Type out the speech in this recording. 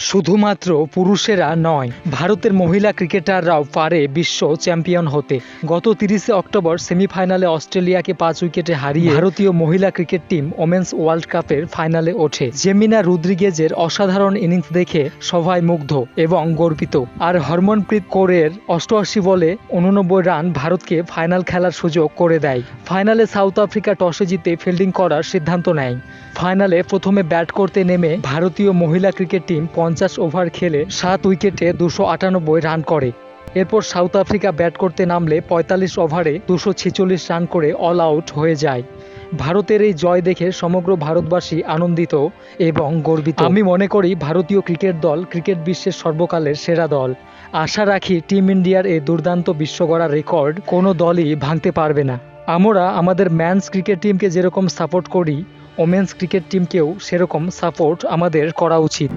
শুধুমাত্র পুরুষেরা নয়, ভারতের মহিলা ক্রিকেটাররাও পারে বিশ্ব চ্যাম্পিয়ন হতে। গত 30শে অক্টোবর সেমিফাইনালে অস্ট্রেলিয়াকে 5 উইকেটে হারিয়ে ভারতীয় মহিলা ক্রিকেট টিম ওমেন্স ওয়ার্ল্ড কাপের ফাইনালে ওঠে। জেমিনা রদ্রিগেজের অসাধারণ ইনিংস দেখে সবাই মুগ্ধ এবং গর্বিত। আর হরমনপ্রীত কৌরের 88 বলে 89 রান ভারতকে ফাইনাল খেলার সুযোগ করে দেয়। ফাইনালে সাউথ আফ্রিকা টসে জিতে ফিল্ডিং করার সিদ্ধান্ত নেয়। ফাইনালে প্রথমে ব্যাট করতে নেমে ভারতীয় মহিলা ক্রিকেট টিম 50 ওভার খেলে 7 উইকেটে 298 রান করে। এরপর সাউথ আফ্রিকা ব্যাট করতে নামলে 45 ওভারে 246 রান করে অল আউট হয়ে যায়। ভারতের এই জয় দেখে সমগ্র ভারতবাসী আনন্দিত এবং গর্বিত। আমি মনে করি ভারতীয় ক্রিকেট দল ক্রিকেট বিশ্বের সর্বকালের সেরা দল। আশা রাখি টিম ইন্ডিয়ার এই দুর্দান্ত বিশ্বগড়া রেকর্ড কোনো দলই ভাঙতে পারবে না। আমরা আমাদের ম্যানস ক্রিকেট টিমকে যেরকম সাপোর্ট করি, ওমেন্স ক্রিকেট টিমকেও সেরকম সাপোর্ট আমাদের করা উচিত।